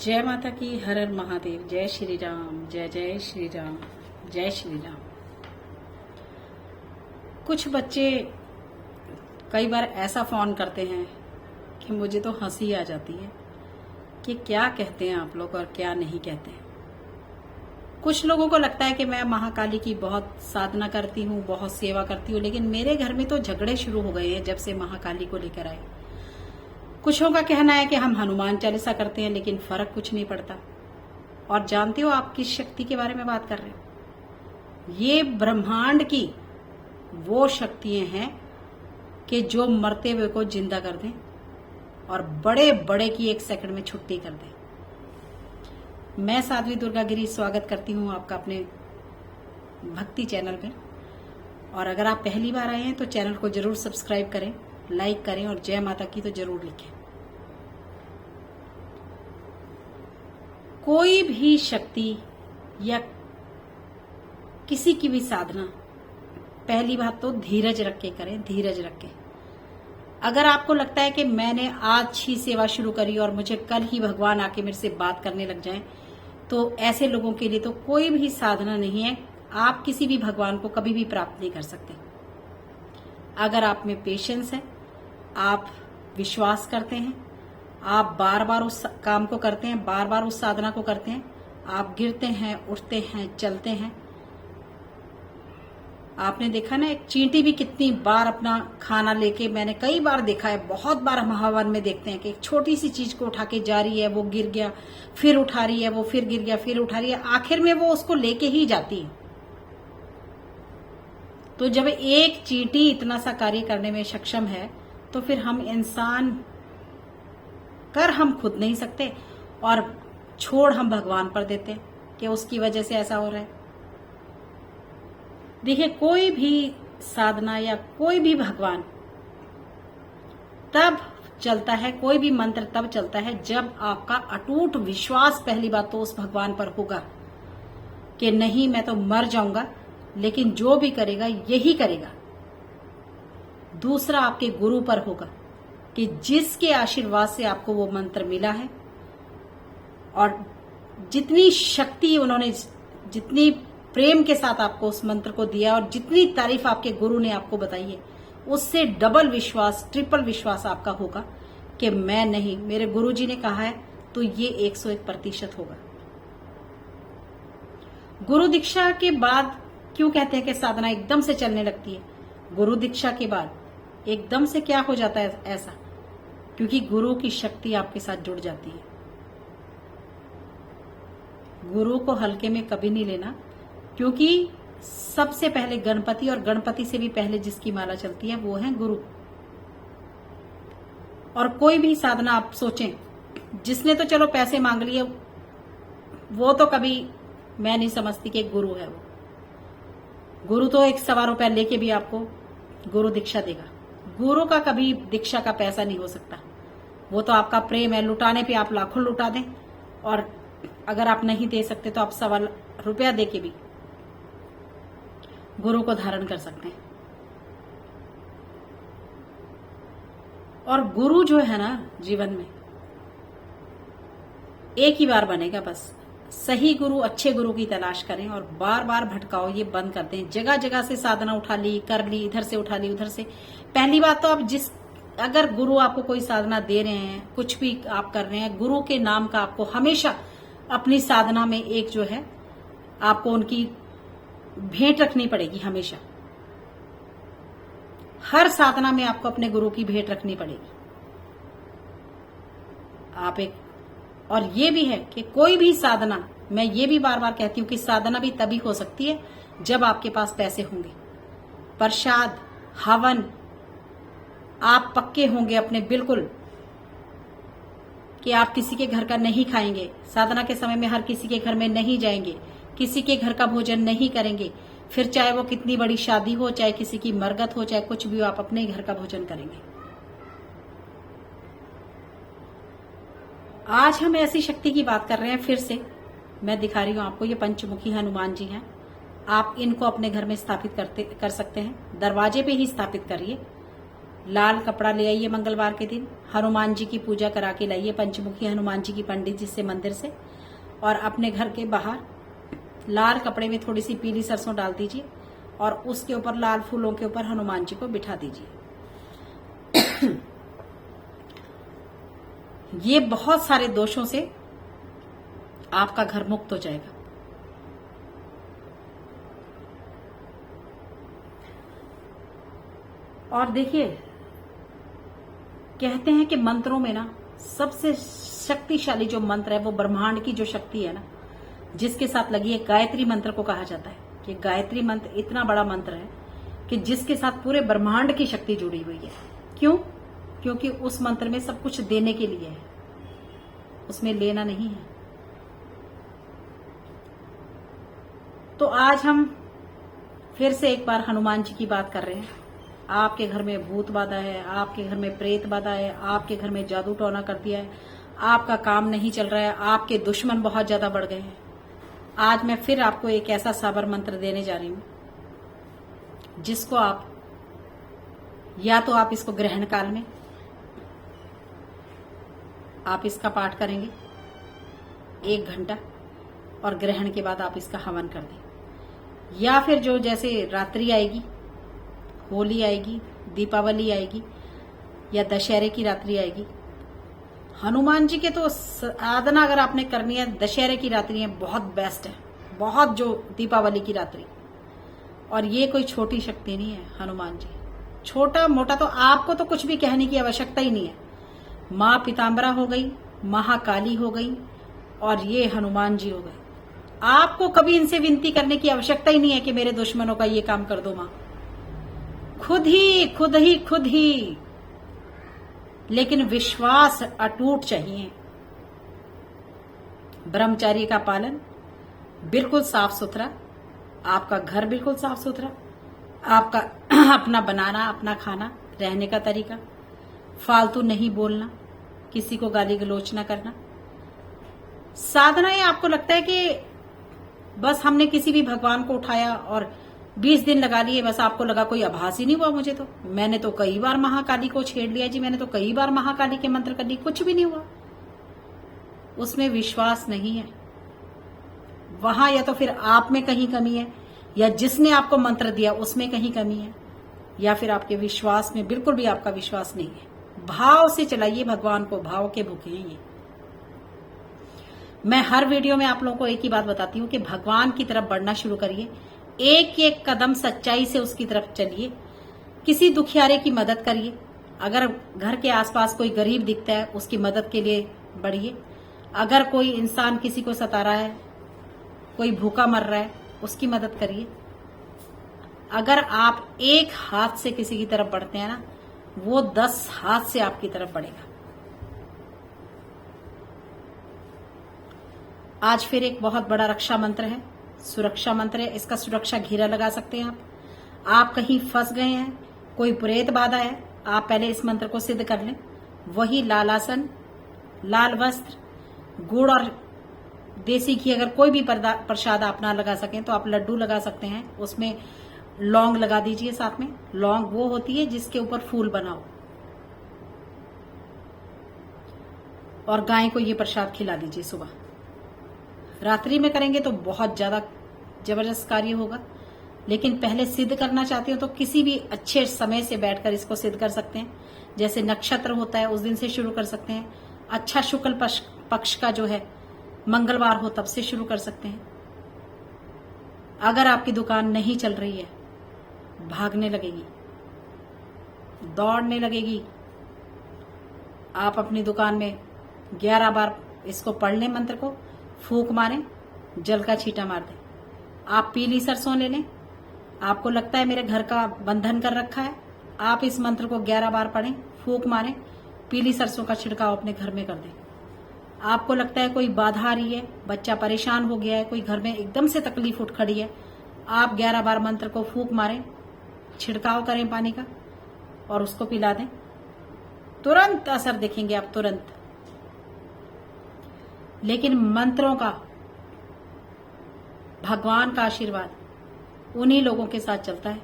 जय माता की, हर हर महादेव। जय श्री राम, जय जय श्री राम, जय श्री राम। कुछ बच्चे कई बार ऐसा फोन करते हैं कि मुझे तो हंसी आ जाती है कि क्या कहते हैं आप लोग और क्या नहीं कहते हैं। कुछ लोगों को लगता है कि मैं महाकाली की बहुत साधना करती हूँ, बहुत सेवा करती हूँ, लेकिन मेरे घर में तो झगड़े शुरू हो गए हैं जब से महाकाली को लेकर आए। कुछों का कहना है कि हम हनुमान चालीसा करते हैं, लेकिन फर्क कुछ नहीं पड़ता। और जानते हो आप किस शक्ति के बारे में बात कर रहे हो? ये ब्रह्मांड की वो शक्तियां हैं कि जो मरते हुए को जिंदा कर दें और बड़े बड़े की एक सेकंड में छुट्टी कर दें। मैं साध्वी दुर्गा गिरी स्वागत करती हूँ आपका अपने भक्ति चैनल में। और अगर आप पहली बार आए हैं तो चैनल को जरूर सब्सक्राइब करें, लाइक करें और जय माता की तो जरूर लिखें। कोई भी शक्ति या किसी की भी साधना, पहली बात तो धीरज रख के करें, धीरज रख के। अगर आपको लगता है कि मैंने आज ही सेवा शुरू करी और मुझे कल ही भगवान आके मेरे से बात करने लग जाएं, तो ऐसे लोगों के लिए तो कोई भी साधना नहीं है। आप किसी भी भगवान को कभी भी प्राप्त नहीं कर सकते। अगर आप में पेशेंस है, आप विश्वास करते हैं, आप बार बार उस काम को करते हैं, बार बार उस साधना को करते हैं, आप गिरते हैं, उठते हैं, चलते हैं। आपने देखा ना, एक चींटी भी कितनी बार अपना खाना लेके, मैंने कई बार देखा है, बहुत बार हम हवन में देखते हैं कि एक छोटी सी चीज को उठा के जा रही है, वो गिर गया, फिर उठा रही है, वो फिर गिर गया, फिर उठा रही है, आखिर में वो उसको लेके ही जाती है। तो जब एक चींटी इतना सा कार्य करने में सक्षम है, तो फिर हम इंसान कर हम खुद नहीं सकते और छोड़ हम भगवान पर देते हैं कि उसकी वजह से ऐसा हो रहा है। देखिए, कोई भी साधना या कोई भी भगवान तब चलता है, कोई भी मंत्र तब चलता है जब आपका अटूट विश्वास पहली बात तो उस भगवान पर होगा कि नहीं, मैं तो मर जाऊंगा लेकिन जो भी करेगा यही करेगा। दूसरा आपके गुरु पर होगा कि जिसके आशीर्वाद से आपको वो मंत्र मिला है और जितनी शक्ति उन्होंने, जितनी प्रेम के साथ आपको उस मंत्र को दिया और जितनी तारीफ आपके गुरु ने आपको बताई है, उससे डबल विश्वास, ट्रिपल विश्वास आपका होगा कि मैं नहीं, मेरे गुरु जी ने कहा है तो ये 101% होगा। गुरु दीक्षा के बाद क्यों कहते हैं कि साधना एकदम से चलने लगती है? गुरु दीक्षा के बाद एकदम से क्या हो जाता है ऐसा? क्योंकि गुरु की शक्ति आपके साथ जुड़ जाती है। गुरु को हल्के में कभी नहीं लेना, क्योंकि सबसे पहले गणपति, और गणपति से भी पहले जिसकी माला चलती है वो है गुरु। और कोई भी साधना आप सोचें, जिसने तो चलो पैसे मांग लिए, वो तो कभी मैं नहीं समझती कि गुरु है। वो गुरु तो 100 रुपया लेके भी आपको गुरु दीक्षा देगा। गुरु का कभी दीक्षा का पैसा नहीं हो सकता। वो तो आपका प्रेम है। लुटाने पे आप लाखों लुटा दें, और अगर आप नहीं दे सकते तो आप 1.25 रुपया देके भी गुरु को धारण कर सकते हैं। और गुरु जो है ना, जीवन में एक ही बार बनेगा बस। सही गुरु, अच्छे गुरु की तलाश करें और बार बार भटकाओ ये बंद कर दें। जगह जगह से साधना उठा ली, कर ली, इधर से उठा ली, उधर से। पहली बात तो आप अगर गुरु आपको कोई साधना दे रहे हैं, कुछ भी आप कर रहे हैं, गुरु के नाम का आपको हमेशा अपनी साधना में एक जो है, आपको उनकी भेंट रखनी पड़ेगी। हमेशा हर साधना में आपको अपने गुरु की भेंट रखनी पड़ेगी। आप एक, और ये भी है कि कोई भी साधना, मैं ये भी बार बार कहती हूँ कि साधना भी तभी हो सकती है जब आपके पास पैसे होंगे। प्रसाद, हवन आप पक्के होंगे अपने, बिल्कुल, कि आप किसी के घर का नहीं खाएंगे। साधना के समय में हर किसी के घर में नहीं जाएंगे, किसी के घर का भोजन नहीं करेंगे। फिर चाहे वो कितनी बड़ी शादी हो, चाहे किसी की मरगत हो, चाहे कुछ भी हो, आप अपने घर का भोजन करेंगे। आज हम ऐसी शक्ति की बात कर रहे हैं। फिर से मैं दिखा रही हूं आपको, ये पंचमुखी हनुमान जी हैं। आप इनको अपने घर में स्थापित कर सकते हैं। दरवाजे पे ही स्थापित करिए लाल कपड़ा ले आइए मंगलवार के दिन, हनुमान जी की पूजा करा के लाइए, पंचमुखी हनुमान जी की पंडित जी से मंदिर से, और अपने घर के बाहर लाल कपड़े में थोड़ी सी पीली सरसों डाल दीजिए और उसके ऊपर लाल फूलों के ऊपर हनुमान जी को बिठा दीजिए। ये बहुत सारे दोषों से आपका घर मुक्त हो जाएगा। और देखिए, कहते हैं कि मंत्रों में ना सबसे शक्तिशाली जो मंत्र है वो ब्रह्मांड की जो शक्ति है ना, जिसके साथ लगी है, गायत्री मंत्र को कहा जाता है कि गायत्री मंत्र इतना बड़ा मंत्र है कि जिसके साथ पूरे ब्रह्मांड की शक्ति जुड़ी हुई है। क्यों? क्योंकि उस मंत्र में सब कुछ देने के लिए है, उसमें लेना नहीं है। तो आज हम फिर से एक बार हनुमान जी की बात कर रहे हैं। आपके घर में भूत बाधा है, आपके घर में प्रेत बाधा है, आपके घर में जादू टोना कर दिया है, आपका काम नहीं चल रहा है, आपके दुश्मन बहुत ज्यादा बढ़ गए हैं। आज मैं फिर आपको एक ऐसा साबर मंत्र देने जा रही हूं जिसको आप या तो आप इसको ग्रहण काल में आप इसका पाठ करेंगे 1 घंटा, और ग्रहण के बाद आप इसका हवन कर दें, या फिर जो जैसे रात्रि आएगी, होली आएगी, दीपावली आएगी, या दशहरे की रात्रि आएगी। हनुमान जी के तो आराधना अगर आपने करनी है, दशहरे की रात्रि है बहुत बेस्ट है, बहुत, जो दीपावली की रात्रि। और ये कोई छोटी शक्ति नहीं है हनुमान जी, छोटा मोटा तो आपको तो कुछ भी कहने की आवश्यकता ही नहीं है। माँ पीताम्बरा हो गई, महाकाली हो गई, और ये हनुमान जी हो गए। आपको कभी इनसे विनती करने की आवश्यकता ही नहीं है कि मेरे दुश्मनों का ये काम कर दो माँ, खुद ही। लेकिन विश्वास अटूट चाहिए, ब्रह्मचर्य का पालन, बिल्कुल साफ सुथरा, आपका घर बिल्कुल साफ सुथरा, आपका अपना बनाना, अपना खाना, रहने का तरीका, फालतू नहीं बोलना, किसी को गाली गलोच ना करना। साधना ये आपको लगता है कि बस हमने किसी भी भगवान को उठाया और 20 दिन लगा लिए, बस आपको लगा कोई आभास ही नहीं हुआ मुझे तो, मैंने तो कई बार महाकाली को छेड़ लिया जी, मैंने तो कई बार महाकाली के मंत्र कर लिए, कुछ भी नहीं हुआ। उसमें विश्वास नहीं है, वहां या तो फिर आप में कहीं कमी है, या जिसने आपको मंत्र दिया उसमें कहीं कमी है, या फिर आपके विश्वास में बिल्कुल भी आपका विश्वास नहीं है। भाव से चलाइए भगवान को, भाव के भूखे हैं ये। मैं हर वीडियो में आप लोगों को एक ही बात बताती हूं कि भगवान की तरफ बढ़ना शुरू करिए, एक एक कदम सच्चाई से उसकी तरफ चलिए, किसी दुखियारे की मदद करिए, अगर घर के आसपास कोई गरीब दिखता है उसकी मदद के लिए बढ़िए, अगर कोई इंसान किसी को सता रहा है, कोई भूखा मर रहा है, उसकी मदद करिए। अगर आप एक हाथ से किसी की तरफ बढ़ते हैं ना, वो 10 हाथ से आपकी तरफ बढ़ेगा। आज फिर एक बहुत बड़ा रक्षा मंत्र है, सुरक्षा मंत्र है, इसका सुरक्षा घेरा लगा सकते हैं आप कहीं फंस गए हैं, कोई प्रेत बाधा है, आप पहले इस मंत्र को सिद्ध कर लें। वही लाल आसन, लाल वस्त्र, गुड़ और देसी घी, अगर कोई भी प्रसाद आप ना लगा सकें तो आप लड्डू लगा सकते हैं, उसमें लौंग लगा दीजिए साथ में। लौंग वो होती है जिसके ऊपर फूल बना हो, और गाय को ये प्रसाद खिला दीजिए सुबह। रात्रि में करेंगे तो बहुत ज्यादा जबरदस्त कार्य होगा, लेकिन पहले सिद्ध करना चाहते हो तो किसी भी अच्छे समय से बैठकर इसको सिद्ध कर सकते हैं। जैसे नक्षत्र होता है उस दिन से शुरू कर सकते हैं, अच्छा शुक्ल पक्ष का जो है मंगलवार हो तब से शुरू कर सकते हैं। अगर आपकी दुकान नहीं चल रही है, भागने लगेगी, दौड़ने लगेगी, आप अपनी दुकान में 11 बार इसको पढ़ लें, मंत्र को फूंक मारें, जल का छींटा मार दें। आप पीली सरसों ले लें, आपको लगता है मेरे घर का बंधन कर रखा है, आप इस मंत्र को 11 बार पढ़ें, फूंक मारें, पीली सरसों का छिड़काव अपने घर में कर दें। आपको लगता है कोई बाधा आ रही है, बच्चा परेशान हो गया है, कोई घर में एकदम से तकलीफ उठ खड़ी है, आप 11 बार मंत्र को फूंक मारें, छिड़काव करें पानी का और उसको पिला दें, तुरंत असर देखेंगे आप, तुरंत। लेकिन मंत्रों का, भगवान का आशीर्वाद उन्हीं लोगों के साथ चलता है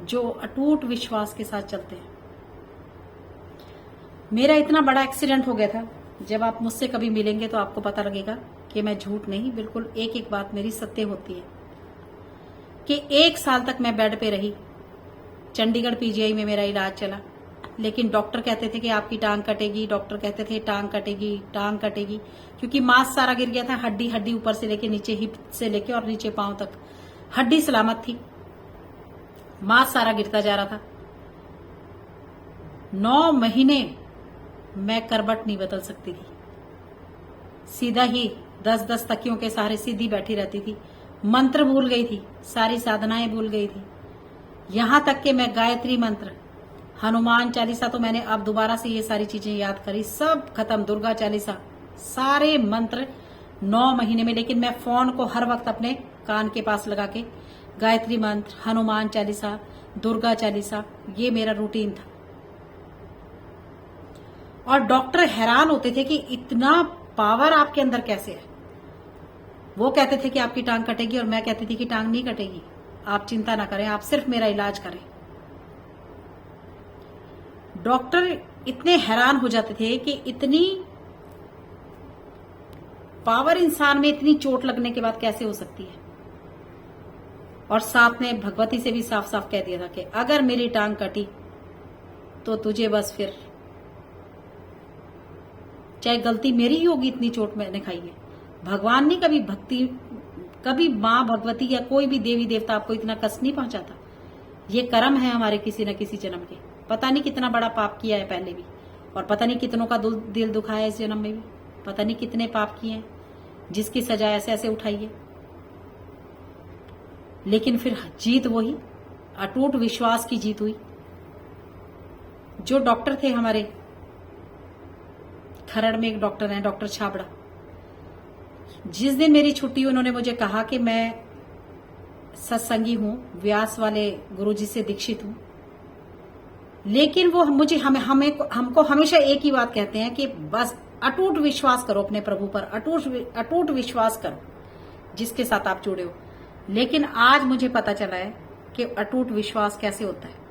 जो अटूट विश्वास के साथ चलते हैं। मेरा इतना बड़ा एक्सीडेंट हो गया था। जब आप मुझसे कभी मिलेंगे तो आपको पता लगेगा कि मैं झूठ नहीं, बिल्कुल एक एक बात मेरी सत्य होती है। कि 1 साल तक मैं बेड पे रही, चंडीगढ़ पीजीआई में मेरा इलाज चला, लेकिन डॉक्टर कहते थे कि आपकी टांग कटेगी, डॉक्टर कहते थे टांग कटेगी, टांग कटेगी, क्योंकि मांस सारा गिर गया था, हड्डी हड्डी ऊपर से लेके नीचे, हिप से लेके और नीचे पांव तक हड्डी सलामत थी, मांस सारा गिरता जा रहा था। 9 महीने मैं करवट नहीं बदल सकती थी, सीधा ही 10-10 तकियों के सहारे सीधी बैठी रहती थी, मंत्र भूल गई थी, सारी साधनाएं भूल गई थी, यहां तक कि मैं गायत्री मंत्र, हनुमान चालीसा, तो मैंने अब दोबारा से ये सारी चीजें याद करी, सब खत्म, दुर्गा चालीसा, सारे मंत्र 9 महीने में। लेकिन मैं फोन को हर वक्त अपने कान के पास लगा के गायत्री मंत्र, हनुमान चालीसा, दुर्गा चालीसा, ये मेरा रूटीन था। और डॉक्टर हैरान होते थे कि इतना पावर आपके अंदर कैसे है। वो कहते थे कि आपकी टांग कटेगी और मैं कहती थी कि टांग नहीं कटेगी, आप चिंता ना करें, आप सिर्फ मेरा इलाज करें। डॉक्टर इतने हैरान हो जाते थे कि इतनी पावर इंसान में इतनी चोट लगने के बाद कैसे हो सकती है। और साथ में भगवती से भी साफ साफ कह दिया था कि अगर मेरी टांग कटी तो तुझे बस फिर चाहे गलती मेरी ही होगी, इतनी चोट मैंने खाई है, भगवान ने कभी मां भगवती या कोई भी देवी देवता आपको इतना कष्ट नहीं पहुंचाता। ये कर्म है हमारे किसी न किसी जन्म के, पता नहीं कितना बड़ा पाप किया है पहले भी, और पता नहीं कितनों का दिल दुखाया है इस जन्म में भी, पता नहीं कितने पाप किए हैं जिसकी सजा ऐसे ऐसे उठाई है। लेकिन फिर जीत वही, अटूट विश्वास की जीत हुई। जो डॉक्टर थे हमारे खरड़ में, एक डॉक्टर हैं डॉक्टर छाबड़ा, जिस दिन मेरी छुट्टी हुई उन्होंने मुझे कहा कि मैं सत्संगी हूं, व्यास वाले गुरुजी से दीक्षित हूं, लेकिन वो मुझे हमको हमेशा एक ही बात कहते हैं कि बस अटूट विश्वास करो अपने प्रभु पर, अटूट विश्वास करो जिसके साथ आप जुड़े हो। लेकिन आज मुझे पता चला है कि अटूट विश्वास कैसे होता है।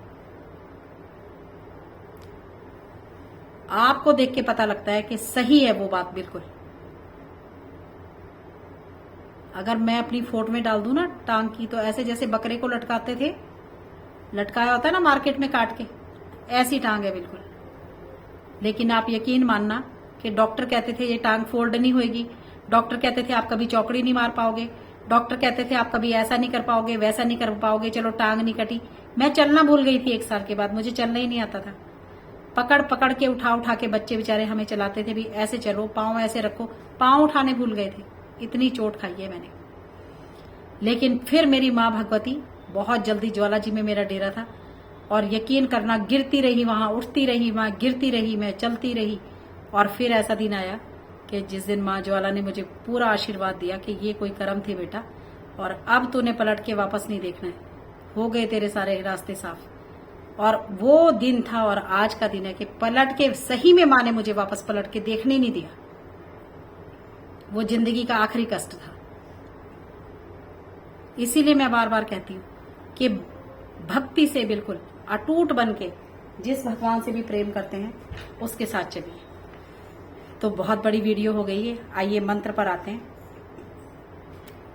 आपको देख के पता लगता है कि सही है वो बात बिल्कुल। अगर मैं अपनी फोटो में डाल दूं ना टांग की, तो ऐसे जैसे बकरे को लटकाते थे, लटकाया होता है ना मार्केट में काट के, ऐसी टांग है बिल्कुल। लेकिन आप यकीन मानना कि डॉक्टर कहते थे ये टांग फोल्ड नहीं होगी, डॉक्टर कहते थे आप कभी चौकड़ी नहीं मार पाओगे, डॉक्टर कहते थे आप कभी ऐसा नहीं कर पाओगे, वैसा नहीं कर पाओगे, चलो टांग नहीं कटी। मैं चलना भूल गई थी 1 साल के बाद, मुझे चलना ही नहीं आता था। पकड़ पकड़ के उठा के बच्चे बेचारे हमें चलाते थे, भी ऐसे चलो, पांव ऐसे रखो, पांव उठाने भूल गए थे, इतनी चोट खाई है मैंने। लेकिन फिर मेरी मां भगवती, बहुत जल्दी ज्वाला जी में मेरा डेरा था, और यकीन करना गिरती रही वहां, उठती रही वहां, गिरती रही मैं, चलती रही। और फिर ऐसा दिन आया कि जिस दिन मां ज्वाला ने मुझे पूरा आशीर्वाद दिया कि ये कोई कर्म थे बेटा, और अब तूने पलट के वापस नहीं देखना है, हो गए तेरे सारे रास्ते साफ। और वो दिन था और आज का दिन है कि पलट के, सही में मां ने मुझे वापस पलट के देखने नहीं दिया। वो जिंदगी का आखिरी कष्ट था। इसीलिए मैं बार बार कहती हूं कि भक्ति से बिल्कुल अटूट बन के जिस भगवान से भी प्रेम करते हैं उसके साथ चलिए। तो बहुत बड़ी वीडियो हो गई है, आइए मंत्र पर आते हैं।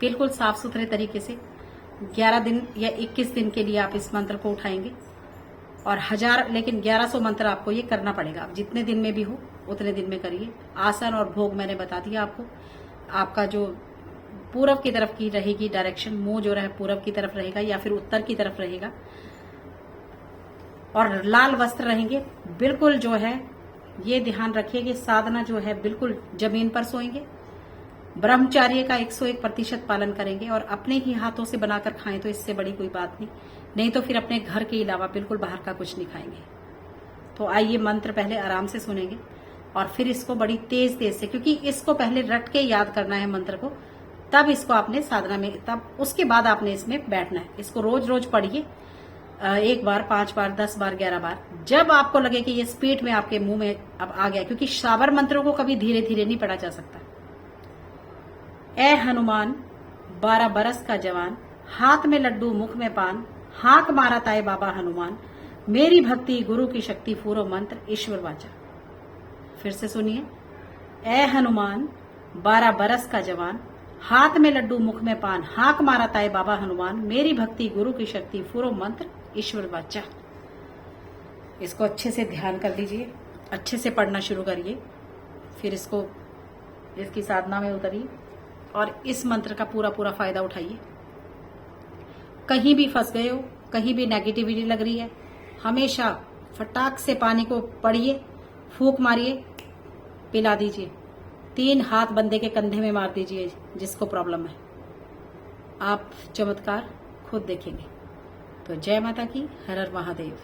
बिल्कुल साफ सुथरे तरीके से 11 दिन या 21 दिन के लिए आप इस मंत्र को उठाएंगे, और 1000, लेकिन 1100 मंत्र आपको ये करना पड़ेगा। आप जितने दिन में भी हो उतने दिन में करिए। आसन और भोग मैंने बता दिया आपको। आपका जो पूरब की तरफ की रहेगी डायरेक्शन, मुंह जो रहे पूरब की तरफ रहेगा या फिर उत्तर की तरफ रहेगा, और लाल वस्त्र रहेंगे। बिल्कुल जो है ये ध्यान रखिए कि साधना जो है बिल्कुल जमीन पर सोएंगे, ब्रह्मचार्य का 101% पालन करेंगे, और अपने ही हाथों से बनाकर खाएं तो इससे बड़ी कोई बात नहीं तो फिर अपने घर के अलावा बिल्कुल बाहर का कुछ नहीं खाएंगे। तो आइए मंत्र पहले आराम से सुनेंगे और फिर इसको बड़ी तेज से, क्योंकि इसको पहले रट के याद करना है मंत्र को, तब इसको आपने साधना में, तब उसके बाद आपने इसमें बैठना है। इसको रोज रोज पढ़िए, 1 बार, 5 बार, 10 बार, 11 बार, जब आपको लगे कि ये स्पीड में आपके मुंह में अब आ गया, क्योंकि साबर मंत्रों को कभी धीरे धीरे नहीं पढ़ा जा सकता। ए हनुमान 12 बरस का जवान, हाथ में लड्डू मुख में पान, हाँक मारा ताए बाबा हनुमान, मेरी भक्ति गुरु की शक्ति फूरो मंत्र ईश्वर वाचा। फिर से सुनिए। ए हनुमान 12 बरस का जवान, हाथ में लड्डू मुख में पान, हाक मारा ताए बाबा हनुमान, मेरी भक्ति गुरु की शक्ति, फुरो मंत्र ईश्वर बाचा। इसको अच्छे से ध्यान कर लीजिए, अच्छे से पढ़ना शुरू करिए, फिर इसकी साधना में उतरिए और इस मंत्र का पूरा पूरा फायदा उठाइए। कहीं भी फंस गए हो, कहीं भी नेगेटिविटी लग रही है, हमेशा फटाक से पानी को पढ़िए, फूंक मारिए, पिला दीजिए, 3 हाथ बंदे के कंधे में मार दीजिए जिसको प्रॉब्लम है, आप चमत्कार खुद देखेंगे। तो जय माता की, हर हर महादेव।